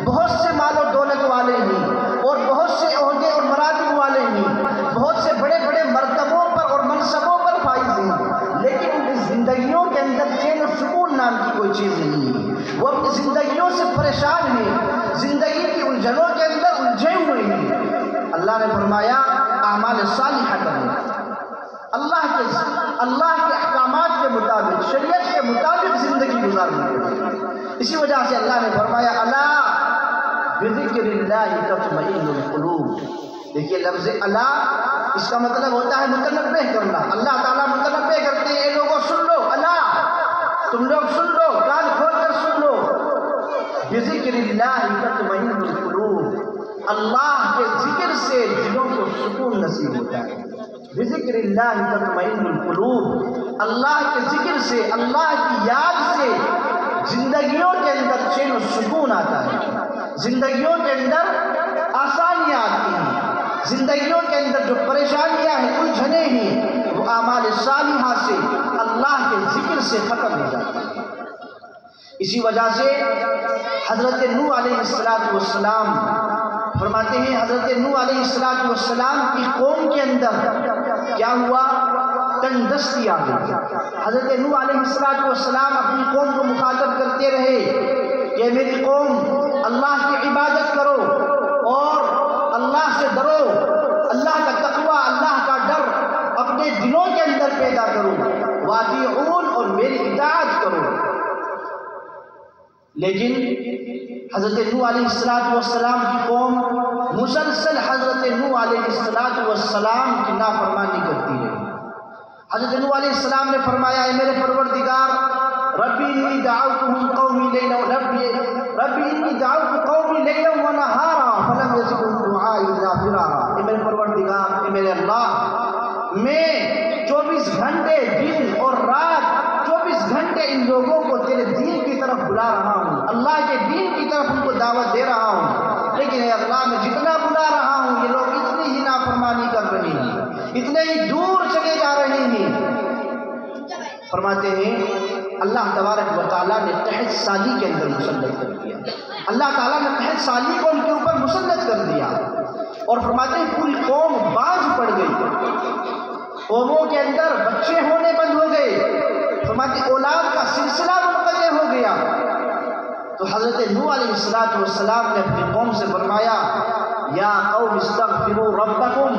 بہت سے مال و دولت والے ہیں اور بہت سے عہدے اور مراتب والے ہیں، بہت سے بڑے بڑے مرتبوں پر اور منصبوں پر فائز ہیں، لیکن ان کی زندگیوں کے اندر چین و سکون نام کی کوئی چیز نہیں ہے۔ وہ اپنی زندگیوں سے پریشان ہیں، زندگی کی الجھنوں کے اندر الجھے ہوئے ہیں۔ اللہ نے فرمایا اعمال صالحہ کرو، اللہ کے احکامات کے مطابق، شریعت کے مطابق زندگی گزارنی۔ اسی وجہ سے اللہ نے فرمایا الا بذکر اللہ تطمئن القلوب۔ دیکھیے لفظ الا اس کا مطلب ہوتا ہے متنبہ کرنا۔ اللہ تعالیٰ متنبہ کرتے ہیں، اے لوگوں سن لو، الا تم لوگ سن لو، کان کھول کر سن لو، بذکر اللہ تطمئن القلوب، اللہ کے ذکر سے دلوں کو سکون نصیب ہوتا ہے۔ بذکر اللہ تطمئن القلوب، اللہ کے ذکر سے، اللہ کی یاد سے زندگیوں کے اندر چین و سکون آتا ہے، زندگیوں کے اندر آسانیاں آتی ہیں، زندگیوں کے اندر جو پریشانیاں ہیں، الجھنیں ہیں، وہ اعمال صالحہ سے، اللہ کے ذکر سے ختم ہو جاتی ہیں۔ اسی وجہ سے حضرت نوح علیہ السلام فرماتے ہیں، حضرت نوح علیہ السلام کی قوم کے اندر کیا ہوا؟ تنگدستی آ گئی۔ حضرت نوح علیہ السلام اپنی قوم کو مخاطب کرتے رہے کہ میری قوم اللہ کی عبادت کرو اور اللہ سے ڈرو، اللہ کا تقوی، اللہ کا ڈر اپنے دلوں کے اندر پیدا کرو، واطیعون اور میری اطاعت کرو۔ لیکن حضرت نوح علیہ السلام کی قوم مسلسل حضرت نوح علیہ السلام کی نافرمانی کرتی ہے۔ حضرت نوح علیہ السلام نے فرمایا اے میرے پروردگار ربی انی دعوت قومی لیلا ونہارا فلم یزدہم دعائی الا فرارا۔ اے میرے پروردگار، اے میرے اللہ، میں 24 گھنٹے دن اور رات 24 گھنٹے ان لوگوں کو تیرے دین کی طرف بلا رہا ہوں، اللہ کے دین کی طرف ان کو دعوت دے رہا ہوں، لیکن اے اللہ میں جتنا بلا رہا ہوں یہ لوگ اتنی ہی نافرمانی کر رہے ہیں، اتنے ہی دور چلے جا رہے ہیں۔ فرماتے ہیں اللہ تبارک و تعالیٰ نے قحط سالی کے اندر مسلط کر دیا، اللہ تعالیٰ نے قحط سالی کو ان کے اوپر مسلط کر دیا، اور فرماتے ہیں پوری قوم باز پڑ گئی، قوموں کے اندر بچے ہونے بند ہو گئے، فرماتے اولاد کا سلسلہ منقطع ہو گیا۔ تو حضرت نوح علیہ السلام نے اپنی قوم سے فرمایا یا قوم استغفروا ربکم